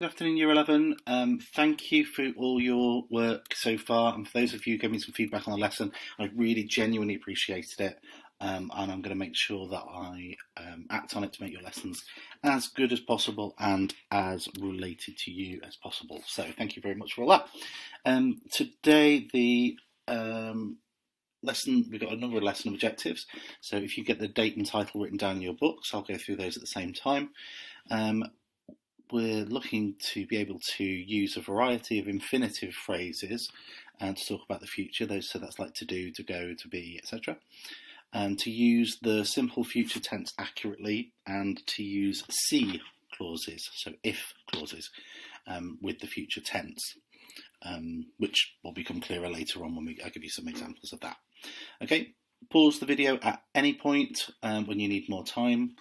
Good afternoon, Year 11. Thank you for all your work so far, and for those of you giving me some feedback on the lesson, I really genuinely appreciated it, and I'm going to make sure that I act on it to make your lessons as good as possible and as related to you as possible. So thank you very much for all that. Today, the lesson, we've got a number of lesson objectives, so if you get the date and title written down in your books, I'll go through those at the same time. We're looking to be able to use a variety of infinitive phrases and to talk about the future. So that's like to do, to go, to be, etc. And to use the simple future tense accurately, and to use si clauses, so if clauses, with the future tense, which will become clearer later on when I give you some examples of that. Okay, pause the video at any point when you need more time.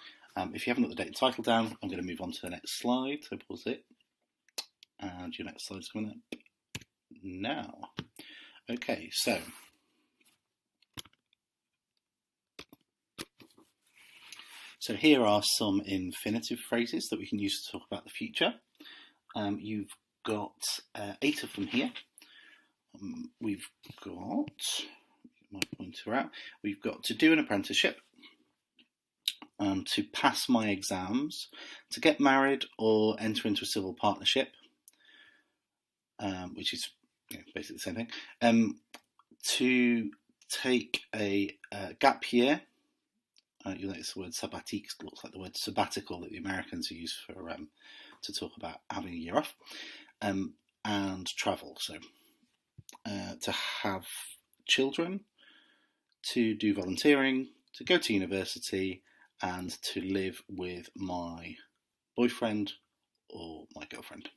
If you haven't got the date and title down, I'm going to move on to the next slide. So pause it. And your next slide's coming up now. Okay, so here are some infinitive phrases that we can use to talk about the future. You've got 8 of them here. We've got, get my pointer out, we've got to do an apprenticeship, to pass my exams, to get married or enter into a civil partnership, which is basically the same thing, to take a gap year. You'll notice the word sabbatique looks like the word sabbatical that the Americans use for to talk about having a year off, and travel. So to have children, to do volunteering, to go to university, and to live with my boyfriend or my girlfriend.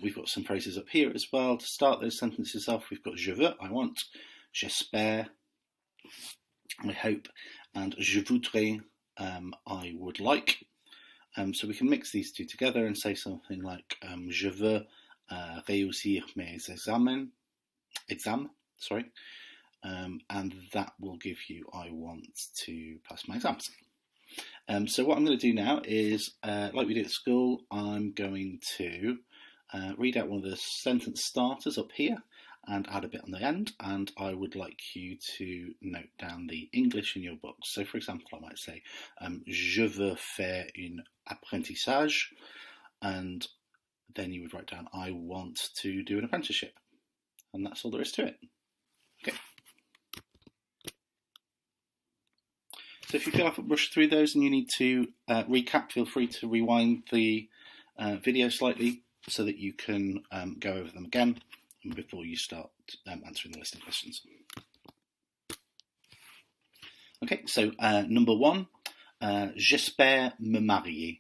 We've got some phrases up here as well. To start those sentences off, we've got je veux, I want, j'espère, I hope, and je voudrais, I would like. So we can mix these two together and say something like je veux réussir mes examens, and that will give you I want to pass my exams. So what I'm going to do now is, like we did at school, I'm going to read out one of the sentence starters up here and add a bit on the end, and I would like you to note down the English in your books. So for example, I might say je veux faire un apprentissage, and then you would write down I want to do an apprenticeship, and that's all there is to it. Okay. So if you feel I've rushed through those and you need to recap, feel free to rewind the video slightly so that you can go over them again before you start answering the listening questions. Okay, so number 1, j'espère me marier.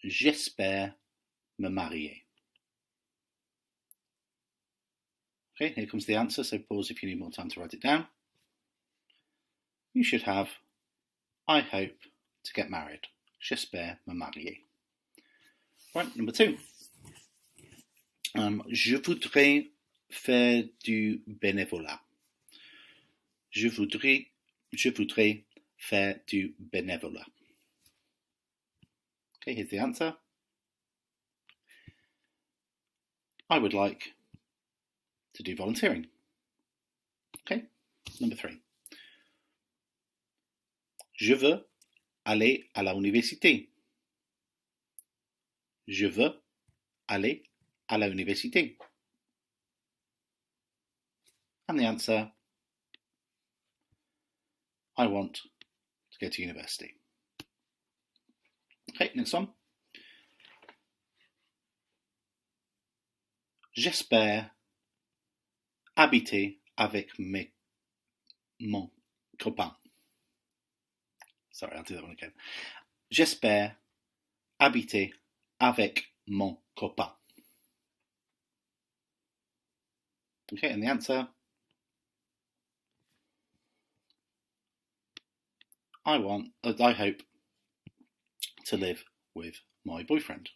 J'espère me marier. Okay, here comes the answer, so pause if you need more time to write it down. You should have I hope to get married. J'espère me marier. Right, number 2. Je voudrais faire du bénévolat. Je voudrais faire du bénévolat. Okay, here's the answer. I would like to do volunteering. Okay, number 3. Je veux aller à la université. Je veux aller à la université. And the answer, I want to go to university. Okay, next one. J'espère habiter avec mon copain. Sorry, I'll do that one again. J'espère habiter avec mon copain. Okay, and the answer, I hope to live with my boyfriend.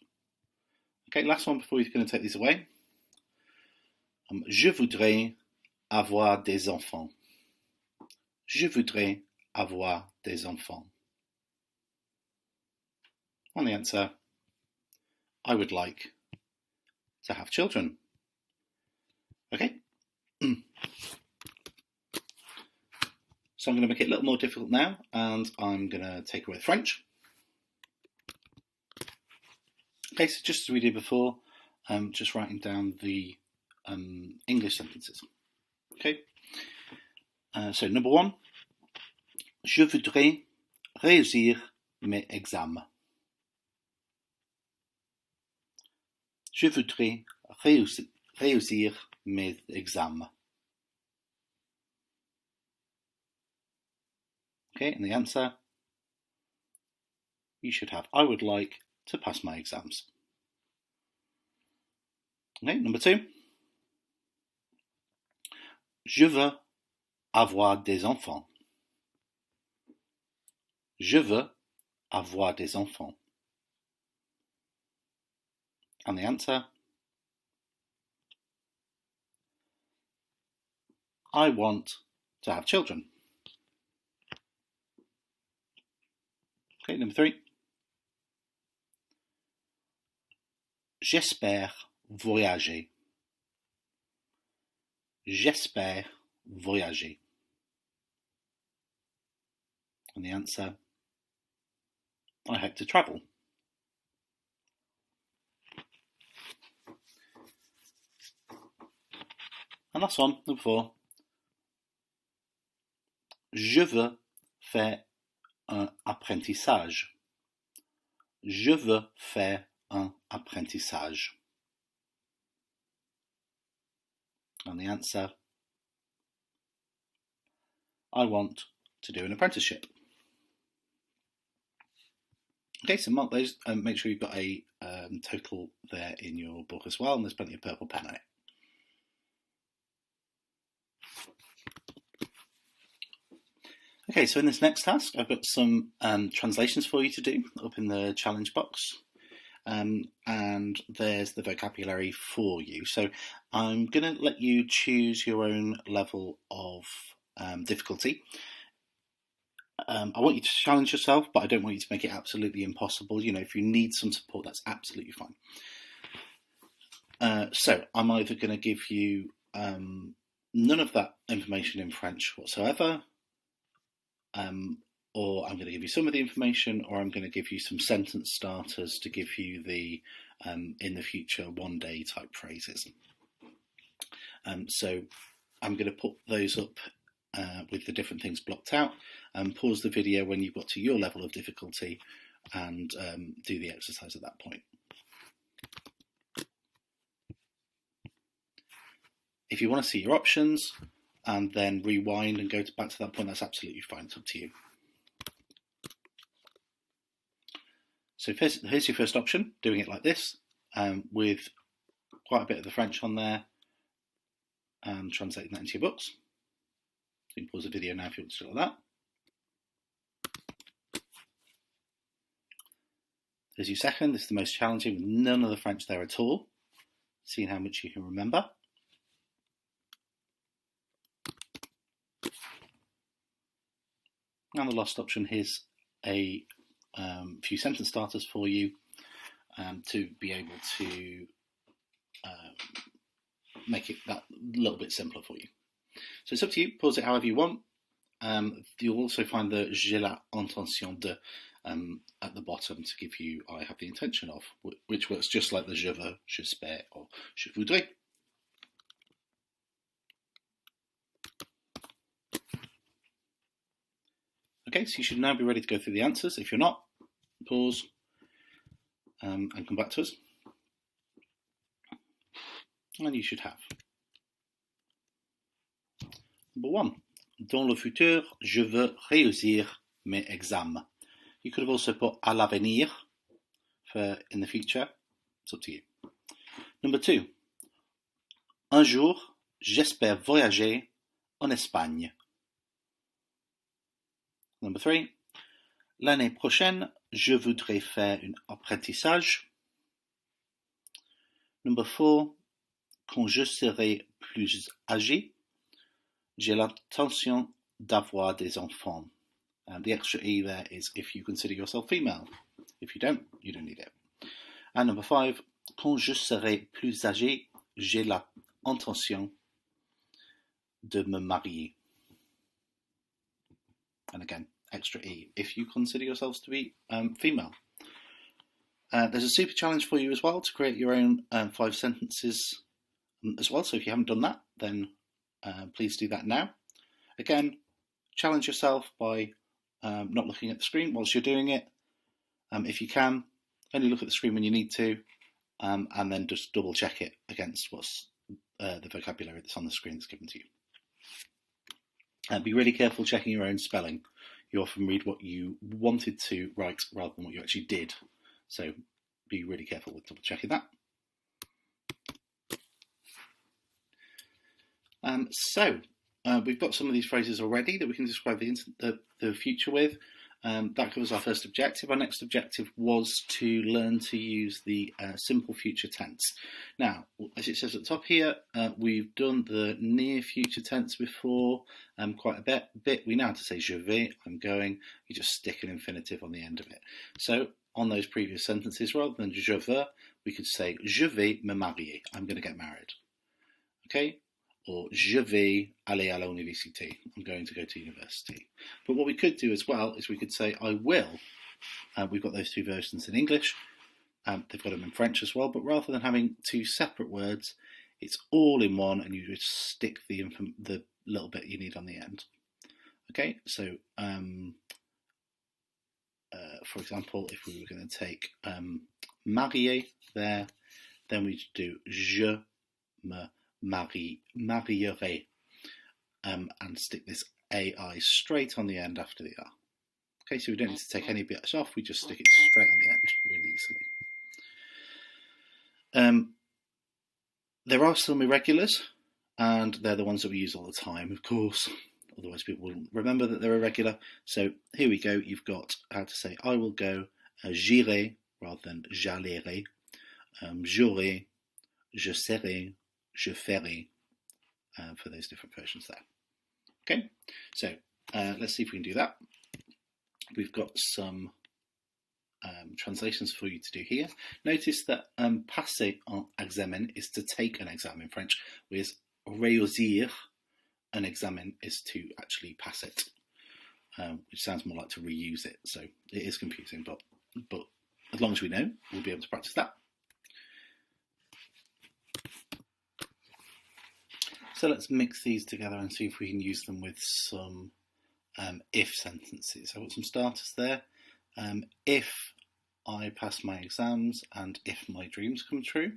Okay, last one before we're going to take these away. Je voudrais avoir des enfants. Je voudrais avoir des enfants. And the answer, I would like to have children. Okay? So I'm going to make it a little more difficult now, and I'm going to take away the French. Okay, so just as we did before, just writing down the English sentences. Okay? So number 1, je voudrais réussir mes examens. Je voudrais réussir mes examens. Okay, and the answer, you should have, I would like to pass my exams. Okay, number 2, je veux avoir des enfants. Je veux avoir des enfants. And the answer, I want to have children. Okay, number 3. J'espère voyager. J'espère voyager. And the answer, I hope to travel. And last one, number 4. Je veux faire un apprentissage. Je veux faire un apprentissage. And the answer, I want to do an apprenticeship. Okay, so mark those and make sure you've got a total there in your book as well, and there's plenty of purple pen on it. Okay, so in this next task, I've got some translations for you to do up in the challenge box. And there's the vocabulary for you. So I'm going to let you choose your own level of difficulty. I want you to challenge yourself, but I don't want you to make it absolutely impossible. You know, if you need some support, that's absolutely fine. So I'm either going to give you none of that information in French whatsoever, or I'm going to give you some of the information, or I'm going to give you some sentence starters to give you the in the future one day type phrases. So I'm going to put those up with the different things blocked out, and pause the video when you've got to your level of difficulty and do the exercise at that point. If you want to see your options and then rewind and go back to that point, that's absolutely fine, it's up to you. So here's your first option, doing it like this, with quite a bit of the French on there, and translating that into your books. So you can pause the video now if you want to do it like that. There's your second, this is the most challenging, with none of the French there at all, seeing how much you can remember. And the last option, here's a few sentence starters for you to be able to make it that little bit simpler for you. So it's up to you, pause it however you want. You'll also find the j'ai l'intention de at the bottom to give you I have the intention of, which works just like the je veux, j'espère, or je voudrais. Okay, so you should now be ready to go through the answers. If you're not, pause and come back to us. And you should have. Number 1. Dans le futur, je veux réussir mes examens. You could have also put à l'avenir for in the future. It's up to you. Number 2. Un jour, j'espère voyager en Espagne. Number 3. L'année prochaine, je voudrais faire un apprentissage. Number 4. Quand je serai plus âgé, j'ai l'intention d'avoir des enfants. And the extra E there is if you consider yourself female. If you don't need it. And number 5, quand je serai plus âgé, j'ai l'intention de me marier. And again, extra E if you consider yourselves to be female. There's a super challenge for you as well to create your own 5 sentences as well. So if you haven't done that, then please do that now. Again, challenge yourself by not looking at the screen whilst you're doing it. If you can, only look at the screen when you need to, and then just double check it against what's the vocabulary that's on the screen that's given to you. And be really careful checking your own spelling. You often read what you wanted to write rather than what you actually did. So be really careful with double checking that. We've got some of these phrases already that we can describe the future with. That covers our first objective. Our next objective was to learn to use the simple future tense. Now, as it says at the top here, we've done the near future tense before quite a bit. We know how to say je vais, I'm going. You just stick an infinitive on the end of it. So on those previous sentences, rather than je veux, we could say je vais me marier, I'm going to get married. Okay? Or je vais aller à l'université, I'm going to go to university. But what we could do as well is we could say I will. We've got those 2 versions in English. They've got them in French as well, but rather than having 2 separate words, it's all in one, and you just stick the little bit you need on the end. Okay, so for example, if we were going to take marier there, then we'd do je me marierai, and stick this AI straight on the end after the R. Okay, so we don't need to take any bits off, we just stick it straight on the end really easily. There are some irregulars, and they're the ones that we use all the time, of course, otherwise people wouldn't remember that they're irregular. So here we go, you've got how to say I will go, j'irai rather than j'allairai, j'aurai, je serai, je ferai, for those different versions there. Okay, so let's see if we can do that. We've got some translations for you to do here. Notice that passer un examen is to take an exam in French, whereas réussir an examen is to actually pass it, which sounds more like to reuse it. So it is confusing, but as long as we know, we'll be able to practice that. So let's mix these together and see if we can use them with some if sentences. I've got some starters there. If I pass my exams and if my dreams come true.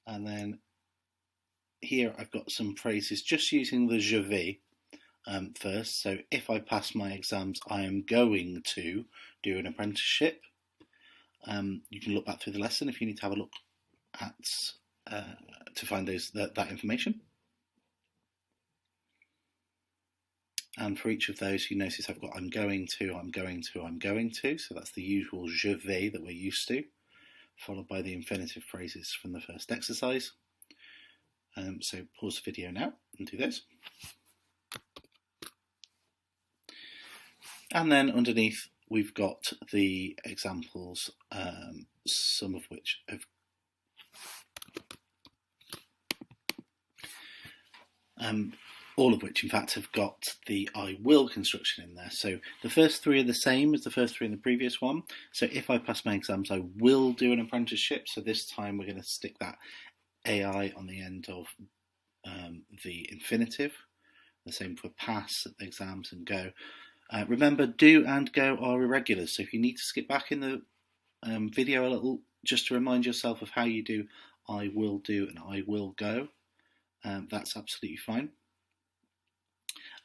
And then here I've got some phrases just using the je vais first. So if I pass my exams, I am going to do an apprenticeship. You can look back through the lesson if you need to have a look at to find that information. And for each of those, you notice I've got I'm going to, I'm going to, I'm going to. So that's the usual je vais that we're used to, followed by the infinitive phrases from the first exercise. So pause the video now and do this. And then underneath, we've got the examples, some of which have all of which, in fact, have got the I will construction in there. So the first 3 are the same as the first 3 in the previous one. So if I pass my exams, I will do an apprenticeship. So this time we're going to stick that AI on the end of the infinitive. The same for pass, exams, and go. Remember, do and go are irregulars. So if you need to skip back in the video a little, just to remind yourself of how you do I will do and I will go, that's absolutely fine.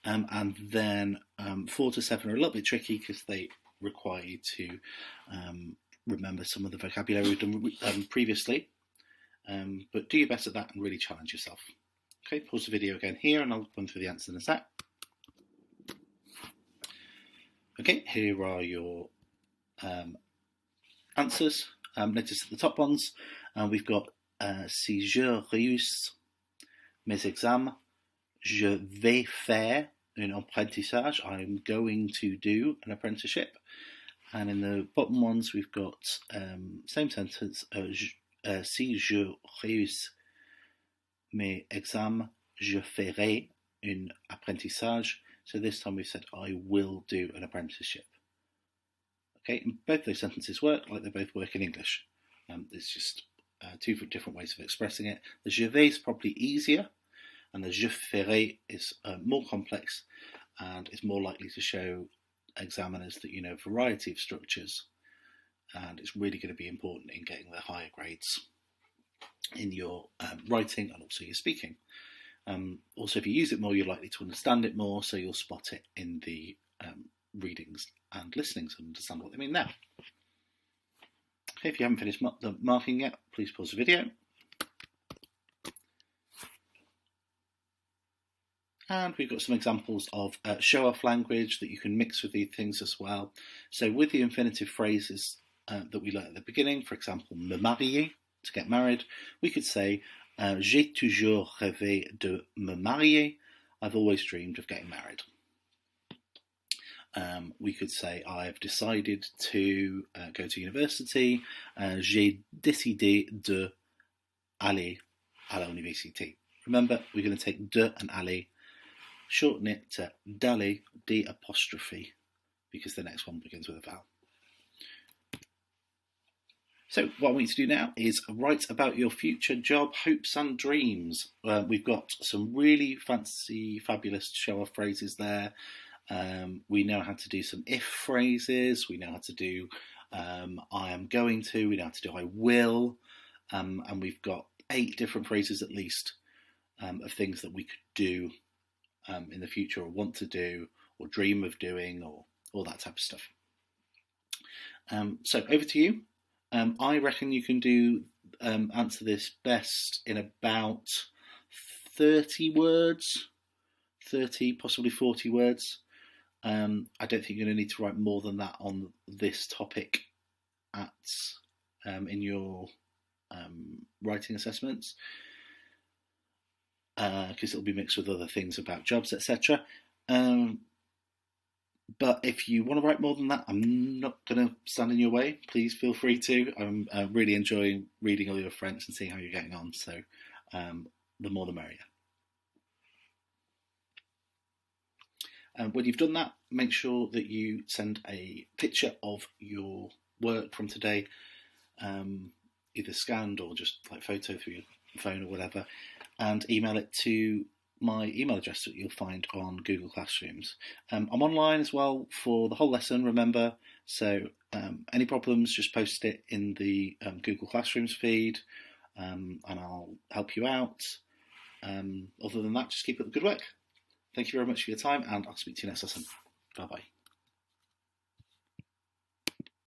And then 4 to 7 are a little bit tricky because they require you to remember some of the vocabulary we've done previously. But do your best at that and really challenge yourself. Okay, pause the video again here and I'll run through the answers in a sec. Okay, here are your answers. Notice the top ones. We've got si je réussis mes examens, je vais faire un apprentissage. I'm going to do an apprenticeship. And in the bottom ones, we've got same sentence. Si je réussis mes examens, je ferai un apprentissage. So this time we've said I will do an apprenticeship. Okay, and both those sentences work like they both work in English. It's just two different ways of expressing it. The je vais is probably easier, and the je ferai is more complex and is more likely to show examiners that you know a variety of structures, and it's really going to be important in getting the higher grades in your writing and also your speaking. Also, if you use it more, you're likely to understand it more, so you'll spot it in the readings and listenings and understand what they mean now. Okay, if you haven't finished the marking yet, please pause the video. And we've got some examples of show-off language that you can mix with these things as well. So with the infinitive phrases that we learned at the beginning, for example, me marier, to get married, we could say, j'ai toujours rêvé de me marier. I've always dreamed of getting married. We could say, I've decided to go to university. J'ai décidé de aller à l'université. Remember, we're going to take de and aller, shorten it to d'aller, D apostrophe, because the next one begins with a vowel. So what I want you to do now is write about your future job hopes and dreams. We've got some really fancy, fabulous show-off phrases there. We know how to do some if phrases. We know how to do I am going to. We know how to do I will. And we've got 8 different phrases at least of things that we could do in the future, or want to do, or dream of doing, or all that type of stuff. So over to you. I reckon you can do answer this best in about 30 words, 30, possibly 40 words. I don't think you're going to need to write more than that on this topic in your writing assessments, because it'll be mixed with other things about jobs, etc. But if you want to write more than that, I'm not going to stand in your way. Please feel free to. I'm really enjoying reading all your French and seeing how you're getting on. So the more the merrier. When you've done that, make sure that you send a picture of your work from today, either scanned or just like photo through your phone or whatever, and email it to my email address that you'll find on Google Classrooms. I'm online as well for the whole lesson, remember, so any problems, just post it in the Google Classrooms feed, and I'll help you out. Other than that, just keep up the good work. Thank you very much for your time, and I'll speak to you next lesson. Bye-bye.